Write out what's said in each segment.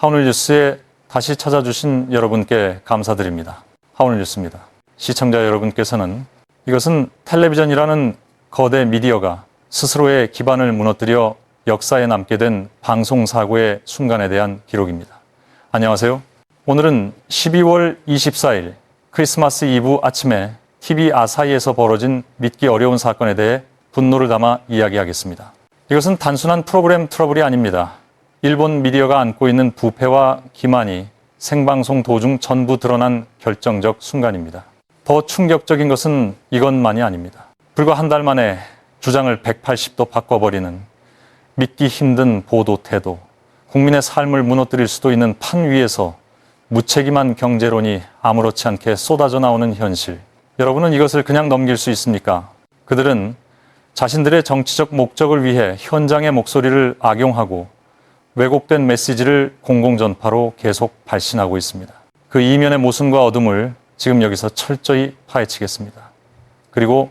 하오늘 뉴스에 다시 찾아주신 여러분께 감사드립니다. 하오늘 뉴스입니다. 시청자 여러분께서는 이것은 텔레비전이라는 거대 미디어가 스스로의 기반을 무너뜨려 역사에 남게 된 방송사고의 순간에 대한 기록입니다. 안녕하세요. 오늘은 12월 24일 크리스마스 이브 아침에 TV 아사히에서 벌어진 믿기 어려운 사건에 대해 분노를 담아 이야기하겠습니다. 이것은 단순한 프로그램 트러블이 아닙니다. 일본 미디어가 안고 있는 부패와 기만이 생방송 도중 전부 드러난 결정적 순간입니다. 더 충격적인 것은 이것만이 아닙니다. 불과 한 달 만에 주장을 180도 바꿔버리는 믿기 힘든 보도 태도, 국민의 삶을 무너뜨릴 수도 있는 판 위에서 무책임한 경제론이 아무렇지 않게 쏟아져 나오는 현실. 여러분은 이것을 그냥 넘길 수 있습니까? 그들은 자신들의 정치적 목적을 위해 현장의 목소리를 악용하고 왜곡된 메시지를 공공전파로 계속 발신하고 있습니다. 그 이면의 모순과 어둠을 지금 여기서 철저히 파헤치겠습니다. 그리고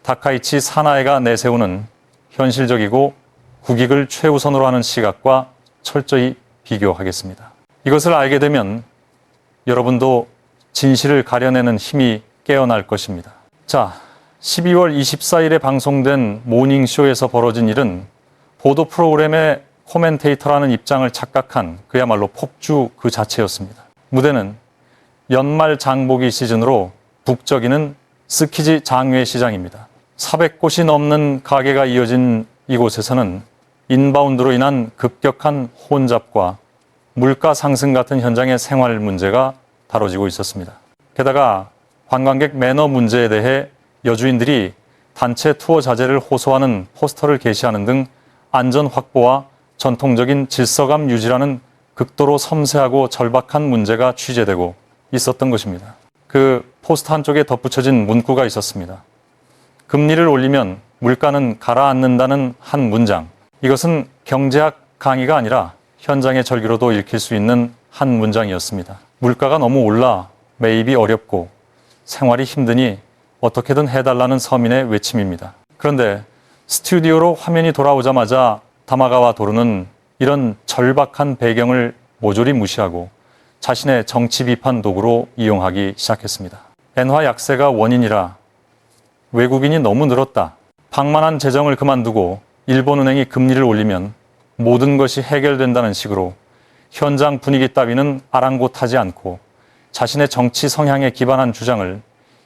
다카이치 사나에가 내세우는 현실적이고 국익을 최우선으로 하는 시각과 철저히 비교하겠습니다. 이것을 알게 되면 여러분도 진실을 가려내는 힘이 깨어날 것입니다. 자, 12월 24일에 방송된 모닝쇼에서 벌어진 일은 보도 프로그램의 코멘테이터라는 입장을 착각한 그야말로 폭주 그 자체였습니다. 무대는 연말 장보기 시즌으로 북적이는 스키지 장외 시장입니다. 400곳이 넘는 가게가 이어진 이곳에서는 인바운드로 인한 급격한 혼잡과 물가 상승 같은 현장의 생활 문제가 다뤄지고 있었습니다. 게다가 관광객 매너 문제에 대해 여주인들이 단체 투어 자제를 호소하는 포스터를 게시하는 등 안전 확보와 전통적인 질서감 유지라는 극도로 섬세하고 절박한 문제가 취재되고 있었던 것입니다. 그 포스터 한쪽에 덧붙여진 문구가 있었습니다. 금리를 올리면 물가는 가라앉는다는 한 문장. 이것은 경제학 강의가 아니라 현장의 절규로도 읽힐 수 있는 한 문장이었습니다. 물가가 너무 올라 매입이 어렵고 생활이 힘드니 어떻게든 해달라는 서민의 외침입니다. 그런데 스튜디오로 화면이 돌아오자마자 다마가와 도루는 이런 절박한 배경을 모조리 무시하고 자신의 정치 비판 도구로 이용하기 시작했습니다. 엔화 약세가 원인이라 외국인이 너무 늘었다. 방만한 재정을 그만두고 일본은행이 금리를 올리면 모든 것이 해결된다는 식으로 현장 분위기 따위는 아랑곳하지 않고 자신의 정치 성향에 기반한 주장을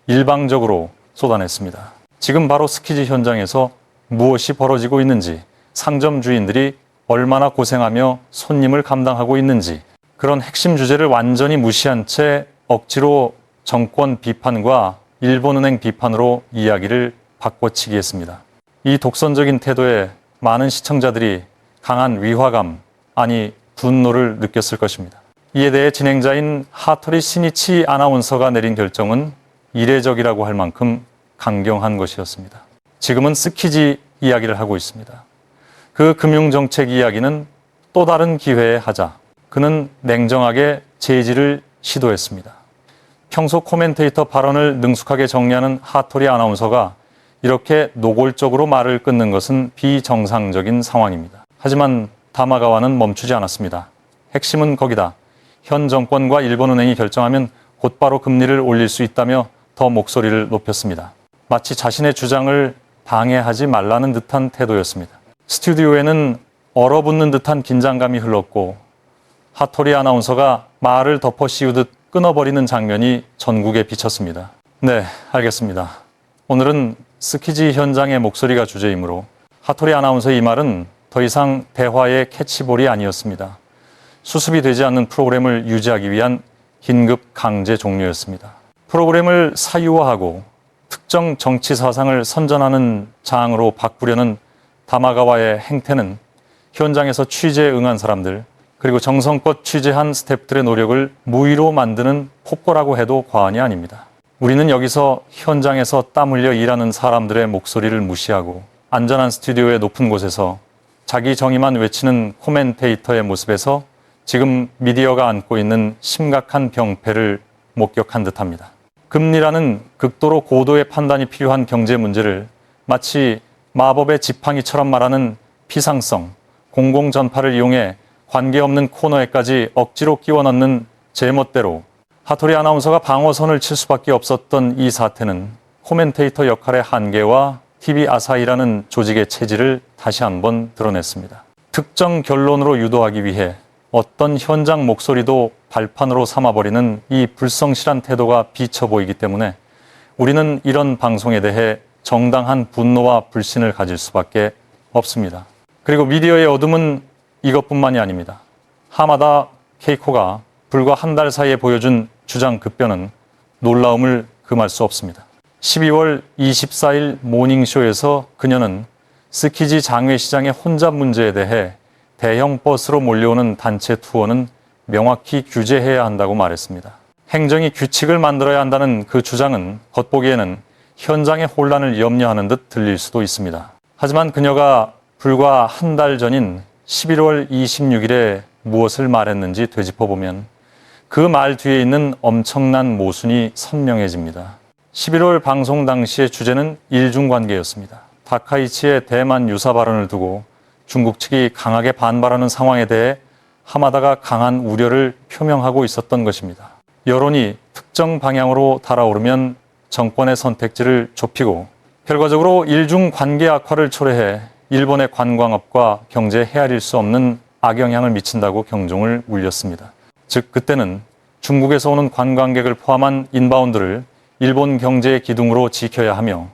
일방적으로 쏟아냈습니다. 지금 바로 스키지 현장에서 무엇이 벌어지고 있는지, 상점 주인들이 얼마나 고생하며 손님을 감당하고 있는지, 그런 핵심 주제를 완전히 무시한 채 억지로 정권 비판과 일본은행 비판으로 이야기를 바꿔치기 했습니다. 이 독선적인 태도에 많은 시청자들이 강한 위화감, 아니 분노를 느꼈을 것입니다. 이에 대해 진행자인 하토리 시니치 아나운서가 내린 결정은 이례적이라고 할 만큼 강경한 것이었습니다. 지금은 스키지 이야기를 하고 있습니다. 그 금융정책 이야기는 또 다른 기회에 하자. 그는 냉정하게 제지를 시도했습니다. 평소 코멘테이터 발언을 능숙하게 정리하는 하토리 아나운서가 이렇게 노골적으로 말을 끊는 것은 비정상적인 상황입니다. 하지만 다마가와는 멈추지 않았습니다. 핵심은 거기다. 현 정권과 일본은행이 결정하면 곧바로 금리를 올릴 수 있다며 더 목소리를 높였습니다. 마치 자신의 주장을 방해하지 말라는 듯한 태도였습니다. 스튜디오에는 얼어붙는 듯한 긴장감이 흘렀고 하토리 아나운서가 말을 덮어 씌우듯 끊어버리는 장면이 전국에 비쳤습니다. 네, 알겠습니다. 오늘은 스키지 현장의 목소리가 주제이므로 하토리 아나운서의 이 말은 더 이상 대화의 캐치볼이 아니었습니다. 수습이 되지 않는 프로그램을 유지하기 위한 긴급 강제 종료였습니다. 프로그램을 사유화하고 특정 정치 사상을 선전하는 장으로 바꾸려는 다마가와의 행태는 현장에서 취재에 응한 사람들, 그리고 정성껏 취재한 스태프들의 노력을 무의로 만드는 폭거라고 해도 과언이 아닙니다. 우리는 여기서 현장에서 땀 흘려 일하는 사람들의 목소리를 무시하고 안전한 스튜디오의 높은 곳에서 자기 정의만 외치는 코멘테이터의 모습에서 지금 미디어가 안고 있는 심각한 병폐를 목격한 듯합니다. 금리라는 극도로 고도의 판단이 필요한 경제 문제를 마치 마법의 지팡이처럼 말하는 피상성, 공공전파를 이용해 관계없는 코너에까지 억지로 끼워 넣는 제멋대로 하토리 아나운서가 방어선을 칠 수밖에 없었던 이 사태는 코멘테이터 역할의 한계와 TV 아사히라는 조직의 체질을 다시 한번 드러냈습니다. 특정 결론으로 유도하기 위해 어떤 현장 목소리도 발판으로 삼아버리는 이 불성실한 태도가 비쳐 보이기 때문에 우리는 이런 방송에 대해 정당한 분노와 불신을 가질 수밖에 없습니다. 그리고 미디어의 어둠은 이것뿐만이 아닙니다. 하마다 케이코가 불과 한 달 사이에 보여준 주장 급변은 놀라움을 금할 수 없습니다. 12월 24일 모닝쇼에서 그녀는 스키지 장외시장의 혼잡 문제에 대해 대형 버스로 몰려오는 단체 투어는 명확히 규제해야 한다고 말했습니다. 행정이 규칙을 만들어야 한다는 그 주장은 겉보기에는 현장의 혼란을 염려하는 듯 들릴 수도 있습니다. 하지만 그녀가 불과 한 달 전인 11월 26일에 무엇을 말했는지 되짚어보면 그 말 뒤에 있는 엄청난 모순이 선명해집니다. 11월 방송 당시의 주제는 일중관계였습니다. 다카이치의 대만 유사 발언을 두고 중국 측이 강하게 반발하는 상황에 대해 하마다가 강한 우려를 표명하고 있었던 것입니다. 여론이 특정 방향으로 달아오르면 정권의 선택지를 좁히고 결과적으로 일중관계 악화를 초래해 일본의 관광업과 경제에 헤아릴 수 없는 악영향을 미친다고 경종을 울렸습니다. 즉 그때는 중국에서 오는 관광객을 포함한 인바운드를 일본 경제의 기둥으로 지켜야 하며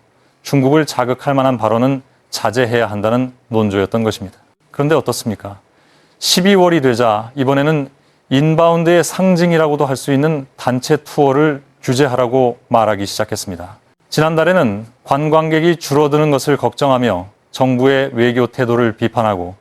중국을 자극할 만한 발언은 자제해야 한다는 논조였던 것입니다. 그런데 어떻습니까? 12월이 되자 이번에는 인바운드의 상징이라고도 할 수 있는 단체 투어를 규제하라고 말하기 시작했습니다. 지난달에는 관광객이 줄어드는 것을 걱정하며 정부의 외교 태도를 비판하고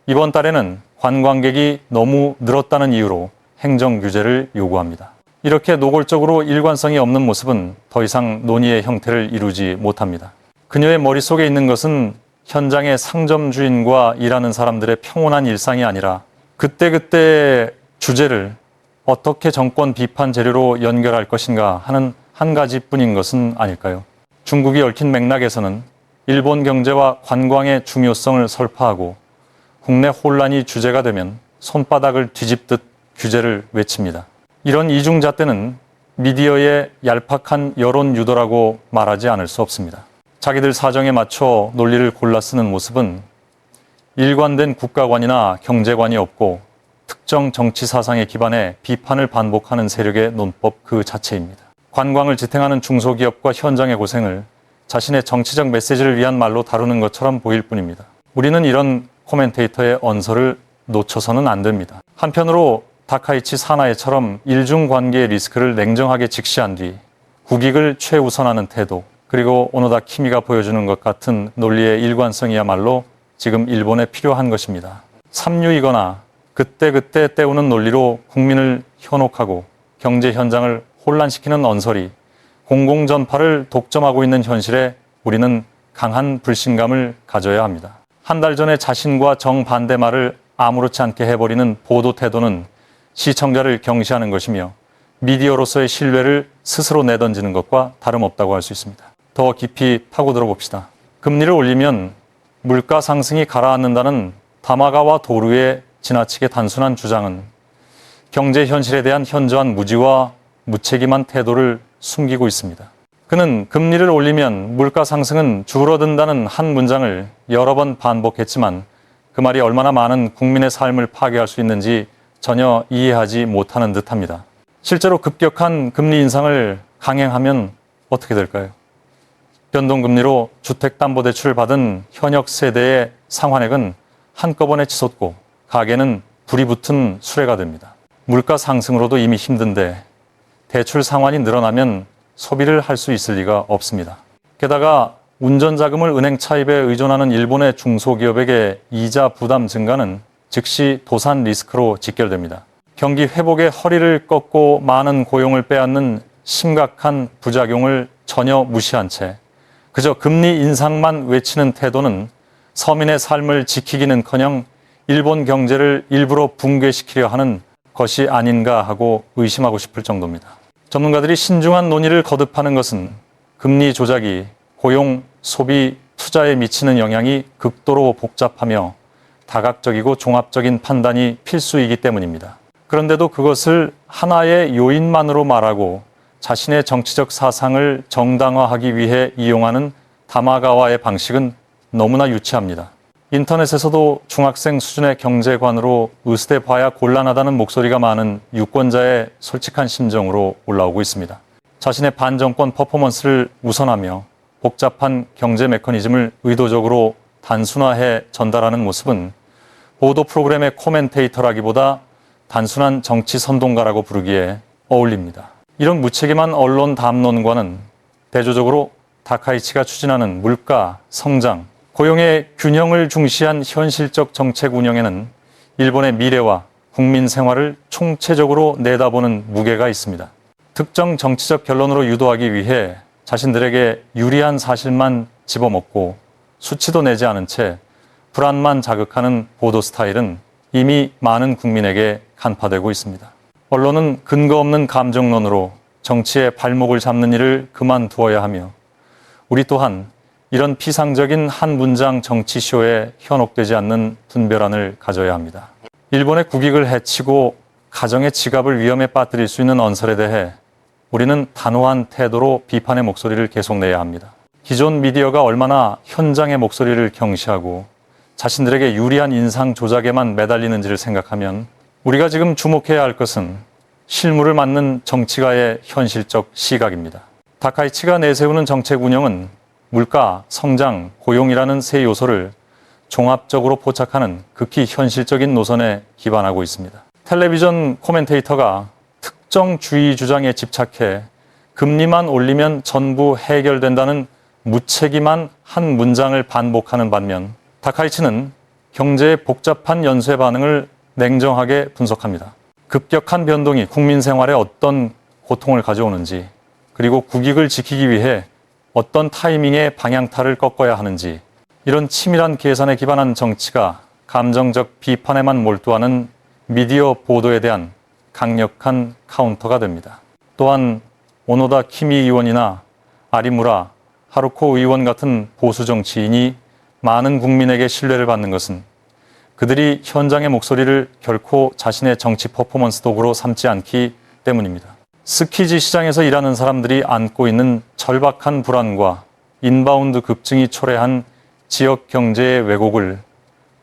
이번 달에는 관광객이 너무 늘었다는 이유로 행정 규제를 요구합니다. 이렇게 노골적으로 일관성이 없는 모습은 더 이상 논의의 형태를 이루지 못합니다. 그녀의 머릿속에 있는 것은 현장의 상점 주인과 일하는 사람들의 평온한 일상이 아니라 그때그때 주제를 어떻게 정권 비판 재료로 연결할 것인가 하는 한 가지뿐인 것은 아닐까요? 중국이 얽힌 맥락에서는 일본 경제와 관광의 중요성을 설파하고 국내 혼란이 주제가 되면 손바닥을 뒤집듯 규제를 외칩니다. 이런 이중잣대는 미디어의 얄팍한 여론 유도라고 말하지 않을 수 없습니다. 자기들 사정에 맞춰 논리를 골라 쓰는 모습은 일관된 국가관이나 경제관이 없고 특정 정치 사상에 기반해 비판을 반복하는 세력의 논법 그 자체입니다. 관광을 지탱하는 중소기업과 현장의 고생을 자신의 정치적 메시지를 위한 말로 다루는 것처럼 보일 뿐입니다. 우리는 이런 코멘테이터의 언서를 놓쳐서는 안 됩니다. 한편으로 다카이치 사나이처럼 일중관계의 리스크를 냉정하게 직시한 뒤 국익을 최우선하는 태도, 그리고 오노다 키미가 보여주는 것 같은 논리의 일관성이야말로 지금 일본에 필요한 것입니다. 삼류이거나 그때그때 때우는 논리로 국민을 현혹하고 경제 현장을 혼란시키는 언설이 공공전파를 독점하고 있는 현실에 우리는 강한 불신감을 가져야 합니다. 한 달 전에 자신과 정반대 말을 아무렇지 않게 해버리는 보도 태도는 시청자를 경시하는 것이며 미디어로서의 신뢰를 스스로 내던지는 것과 다름없다고 할 수 있습니다. 더 깊이 파고들어 봅시다. 금리를 올리면 물가 상승이 가라앉는다는 다마가와 도루의 지나치게 단순한 주장은 경제 현실에 대한 현저한 무지와 무책임한 태도를 숨기고 있습니다. 그는 금리를 올리면 물가 상승은 줄어든다는 한 문장을 여러 번 반복했지만 그 말이 얼마나 많은 국민의 삶을 파괴할 수 있는지 전혀 이해하지 못하는 듯합니다. 실제로 급격한 금리 인상을 강행하면 어떻게 될까요? 변동금리로 주택담보대출을 받은 현역 세대의 상환액은 한꺼번에 치솟고 가계는 불이 붙은 수레가 됩니다. 물가 상승으로도 이미 힘든데 대출 상환이 늘어나면 소비를 할 수 있을 리가 없습니다. 게다가 운전자금을 은행 차입에 의존하는 일본의 중소기업에게 이자 부담 증가는 즉시 도산 리스크로 직결됩니다. 경기 회복에 허리를 꺾고 많은 고용을 빼앗는 심각한 부작용을 전혀 무시한 채 그저 금리 인상만 외치는 태도는 서민의 삶을 지키기는커녕 일본 경제를 일부러 붕괴시키려 하는 것이 아닌가 하고 의심하고 싶을 정도입니다. 전문가들이 신중한 논의를 거듭하는 것은 금리 조작이 고용, 소비, 투자에 미치는 영향이 극도로 복잡하며 다각적이고 종합적인 판단이 필수이기 때문입니다. 그런데도 그것을 하나의 요인만으로 말하고 자신의 정치적 사상을 정당화하기 위해 이용하는 다마가와의 방식은 너무나 유치합니다. 인터넷에서도 중학생 수준의 경제관으로 의스대봐야 곤란하다는 목소리가 많은 유권자의 솔직한 심정으로 올라오고 있습니다. 자신의 반정권 퍼포먼스를 우선하며 복잡한 경제 메커니즘을 의도적으로 단순화해 전달하는 모습은 보도 프로그램의 코멘테이터라기보다 단순한 정치 선동가라고 부르기에 어울립니다. 이런 무책임한 언론 담론과는 대조적으로 다카이치가 추진하는 물가, 성장, 고용의 균형을 중시한 현실적 정책 운영에는 일본의 미래와 국민 생활을 총체적으로 내다보는 무게가 있습니다. 특정 정치적 결론으로 유도하기 위해 자신들에게 유리한 사실만 집어먹고 수치도 내지 않은 채 불안만 자극하는 보도 스타일은 이미 많은 국민에게 간파되고 있습니다. 언론은 근거 없는 감정론으로 정치의 발목을 잡는 일을 그만두어야 하며 우리 또한 이런 피상적인 한 문장 정치쇼에 현혹되지 않는 분별안을 가져야 합니다. 일본의 국익을 해치고 가정의 지갑을 위험에 빠뜨릴 수 있는 언설에 대해 우리는 단호한 태도로 비판의 목소리를 계속 내야 합니다. 기존 미디어가 얼마나 현장의 목소리를 경시하고 자신들에게 유리한 인상 조작에만 매달리는지를 생각하면 우리가 지금 주목해야 할 것은 실무를 맡는 정치가의 현실적 시각입니다. 다카이치가 내세우는 정책 운영은 물가, 성장, 고용이라는 세 요소를 종합적으로 포착하는 극히 현실적인 노선에 기반하고 있습니다. 텔레비전 코멘테이터가 특정주의 주장에 집착해 금리만 올리면 전부 해결된다는 무책임한 한 문장을 반복하는 반면 다카이치는 경제의 복잡한 연쇄 반응을 냉정하게 분석합니다. 급격한 변동이 국민 생활에 어떤 고통을 가져오는지 그리고 국익을 지키기 위해 어떤 타이밍에 방향타를 꺾어야 하는지 이런 치밀한 계산에 기반한 정치가 감정적 비판에만 몰두하는 미디어 보도에 대한 강력한 카운터가 됩니다. 또한 오노다 키미 의원이나 아리무라 하루코 의원 같은 보수 정치인이 많은 국민에게 신뢰를 받는 것은 그들이 현장의 목소리를 결코 자신의 정치 퍼포먼스 도구로 삼지 않기 때문입니다. 스키지 시장에서 일하는 사람들이 안고 있는 절박한 불안과 인바운드 급증이 초래한 지역 경제의 왜곡을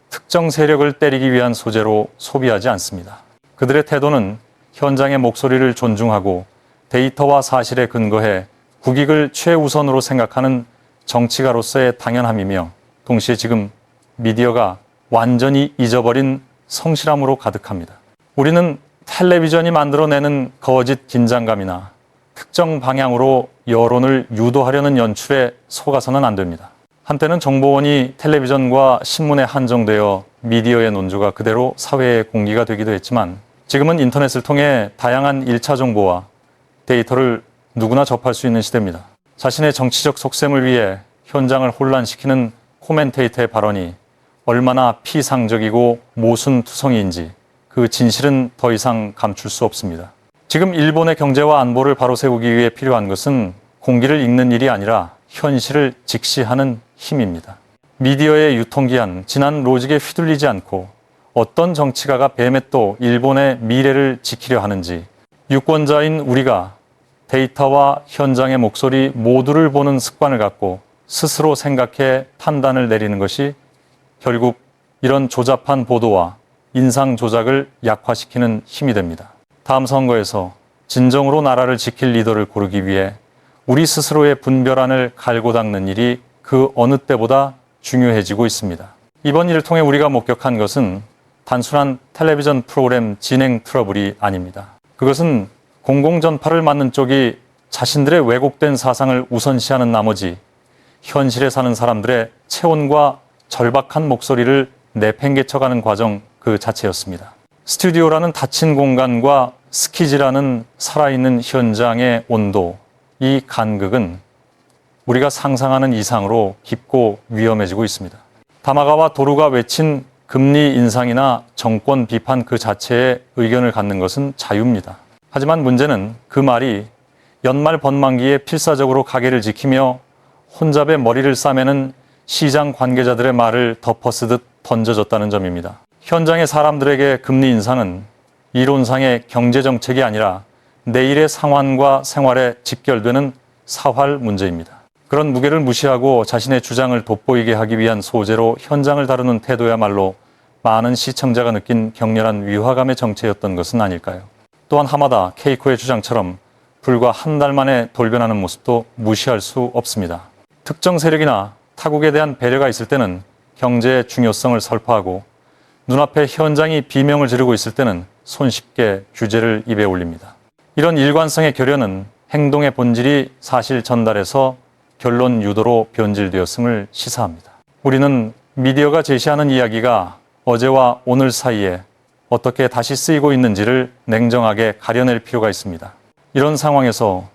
특정 세력을 때리기 위한 소재로 소비하지 않습니다. 그들의 태도는 현장의 목소리를 존중하고 데이터와 사실에 근거해 국익을 최우선으로 생각하는 정치가로서의 당연함이며 동시에 지금 미디어가 완전히 잊어버린 성실함으로 가득합니다. 우리는 텔레비전이 만들어내는 거짓 긴장감이나 특정 방향으로 여론을 유도하려는 연출에 속아서는 안 됩니다. 한때는 정보원이 텔레비전과 신문에 한정되어 미디어의 논조가 그대로 사회의 공기가 되기도 했지만 지금은 인터넷을 통해 다양한 1차 정보와 데이터를 누구나 접할 수 있는 시대입니다. 자신의 정치적 속셈을 위해 현장을 혼란시키는 코멘테이터의 발언이 얼마나 피상적이고 모순투성이인지 그 진실은 더 이상 감출 수 없습니다. 지금 일본의 경제와 안보를 바로 세우기 위해 필요한 것은 공기를 읽는 일이 아니라 현실을 직시하는 힘입니다. 미디어의 유통기한, 지난 로직에 휘둘리지 않고 어떤 정치가가 뱀에 또 일본의 미래를 지키려 하는지 유권자인 우리가 데이터와 현장의 목소리 모두를 보는 습관을 갖고 스스로 생각해 판단을 내리는 것이 결국 이런 조잡한 보도와 인상 조작을 약화시키는 힘이 됩니다. 다음 선거에서 진정으로 나라를 지킬 리더를 고르기 위해 우리 스스로의 분별안을 갈고 닦는 일이 그 어느 때보다 중요해지고 있습니다. 이번 일을 통해 우리가 목격한 것은 단순한 텔레비전 프로그램 진행 트러블이 아닙니다. 그것은 공공전파를 맡는 쪽이 자신들의 왜곡된 사상을 우선시하는 나머지 현실에 사는 사람들의 체온과 절박한 목소리를 내팽개쳐가는 과정 그 자체였습니다. 스튜디오라는 닫힌 공간과 스키지라는 살아있는 현장의 온도, 이 간극은 우리가 상상하는 이상으로 깊고 위험해지고 있습니다. 다마가와 도루가 외친 금리 인상이나 정권 비판 그 자체에 의견을 갖는 것은 자유입니다. 하지만 문제는 그 말이 연말 번만기에 필사적으로 가게를 지키며 혼잡에 머리를 싸매는 시장 관계자들의 말을 덮어쓰듯 던져졌다는 점입니다. 현장의 사람들에게 금리 인상은 이론상의 경제정책이 아니라 내일의 상황과 생활에 직결되는 사활 문제입니다. 그런 무게를 무시하고 자신의 주장을 돋보이게 하기 위한 소재로 현장을 다루는 태도야말로 많은 시청자가 느낀 격렬한 위화감의 정체였던 것은 아닐까요? 또한 하마다 케이코의 주장처럼 불과 한 달 만에 돌변하는 모습도 무시할 수 없습니다. 특정 세력이나 타국에 대한 배려가 있을 때는 경제의 중요성을 설파하고 눈앞에 현장이 비명을 지르고 있을 때는 손쉽게 규제를 입에 올립니다. 이런 일관성의 결여는 행동의 본질이 사실 전달에서 결론 유도로 변질되었음을 시사합니다. 우리는 미디어가 제시하는 이야기가 어제와 오늘 사이에 어떻게 다시 쓰이고 있는지를 냉정하게 가려낼 필요가 있습니다. 이런 상황에서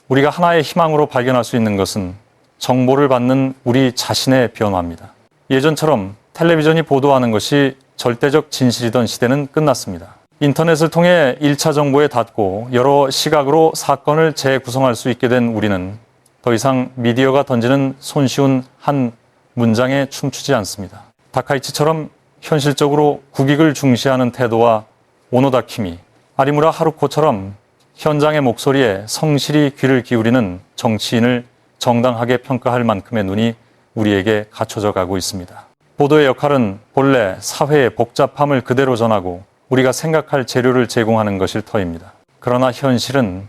우리가 하나의 희망으로 발견할 수 있는 것은 정보를 받는 우리 자신의 변화입니다. 예전처럼 텔레비전이 보도하는 것이 절대적 진실이던 시대는 끝났습니다. 인터넷을 통해 1차 정보에 닿고 여러 시각으로 사건을 재구성할 수 있게 된 우리는 더 이상 미디어가 던지는 손쉬운 한 문장에 춤추지 않습니다. 다카이치처럼 현실적으로 국익을 중시하는 태도와 오노다 키미, 아리무라 하루코처럼 현장의 목소리에 성실히 귀를 기울이는 정치인을 정당하게 평가할 만큼의 눈이 우리에게 갖춰져 가고 있습니다. 보도의 역할은 본래 사회의 복잡함을 그대로 전하고 우리가 생각할 재료를 제공하는 것일 터입니다. 그러나 현실은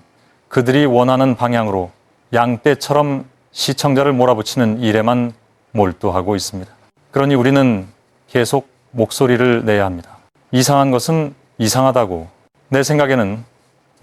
그들이 원하는 방향으로 양떼처럼 시청자를 몰아붙이는 일에만 몰두하고 있습니다. 그러니 우리는 계속 목소리를 내야 합니다. 이상한 것은 이상하다고. 내 생각에는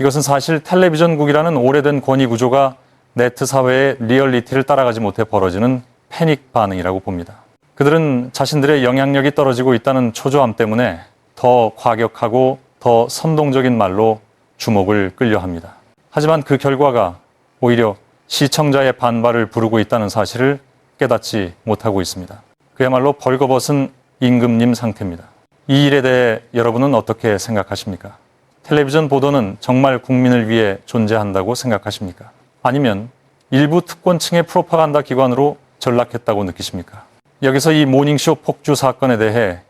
이것은 사실 텔레비전국이라는 오래된 권위 구조가 네트 사회의 리얼리티를 따라가지 못해 벌어지는 패닉 반응이라고 봅니다. 그들은 자신들의 영향력이 떨어지고 있다는 초조함 때문에 더 과격하고 더 선동적인 말로 주목을 끌려 합니다. 하지만 그 결과가 오히려 시청자의 반발을 부르고 있다는 사실을 깨닫지 못하고 있습니다. 그야말로 벌거벗은 임금님 상태입니다. 이 일에 대해 여러분은 어떻게 생각하십니까? 텔레비전 보도는 정말 국민을 위해 존재한다고 생각하십니까? 아니면 일부 특권층의 프로파간다 기관으로 전락했다고 느끼십니까? 여기서 이 모닝쇼 폭주 사건에 대해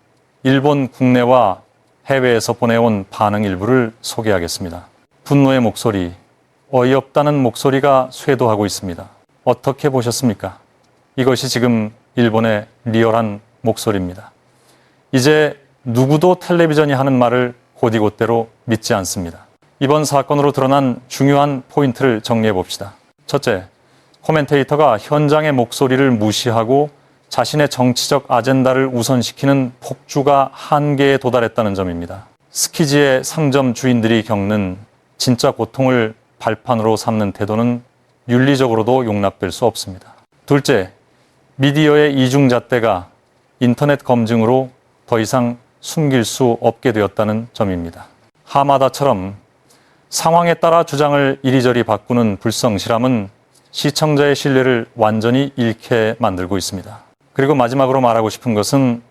일본 국내와 해외에서 보내온 반응 일부를 소개하겠습니다. 분노의 목소리, 어이없다는 목소리가 쇄도하고 있습니다. 어떻게 보셨습니까? 이것이 지금 일본의 리얼한 목소리입니다. 이제 누구도 텔레비전이 하는 말을 곧이곧대로 믿지 않습니다. 이번 사건으로 드러난 중요한 포인트를 정리해 봅시다. 첫째, 코멘테이터가 현장의 목소리를 무시하고 자신의 정치적 아젠다를 우선시키는 폭주가 한계에 도달했다는 점입니다. 스키지의 상점 주인들이 겪는 진짜 고통을 발판으로 삼는 태도는 윤리적으로도 용납될 수 없습니다. 둘째, 미디어의 이중잣대가 인터넷 검증으로 더 이상 숨길 수 없게 되었다는 점입니다. 하마다처럼 상황에 따라 주장을 이리저리 바꾸는 불성실함은 시청자의 신뢰를 완전히 잃게 만들고 있습니다. 그리고 마지막으로 말하고 싶은 것은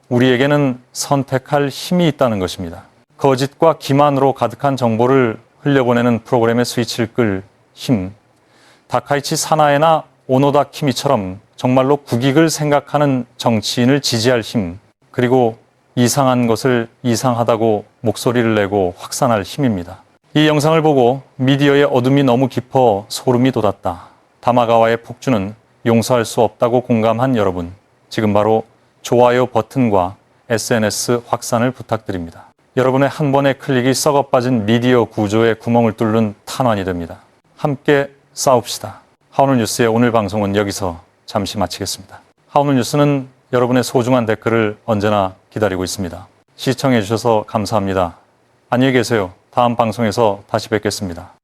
우리에게는 선택할 힘이 있다는 것입니다. 거짓과 기만으로 가득한 정보를 흘려보내는 프로그램의 스위치를 끌 힘, 다카이치 사나에나 오노다 키미처럼 정말로 국익을 생각하는 정치인을 지지할 힘, 그리고 이상한 것을 이상하다고 목소리를 내고 확산할 힘입니다. 이 영상을 보고 미디어의 어둠이 너무 깊어 소름이 돋았다. 다마가와의 폭주는 용서할 수 없다고 공감한 여러분, 지금 바로 좋아요 버튼과 SNS 확산을 부탁드립니다. 여러분의 한 번의 클릭이 썩어빠진 미디어 구조의 구멍을 뚫는 탄환이 됩니다. 함께 싸웁시다. 하오늘 뉴스의 오늘 방송은 여기서 잠시 마치겠습니다. 하오늘 뉴스는 여러분의 소중한 댓글을 언제나 기다리고 있습니다. 시청해 주셔서 감사합니다. 안녕히 계세요. 다음 방송에서 다시 뵙겠습니다.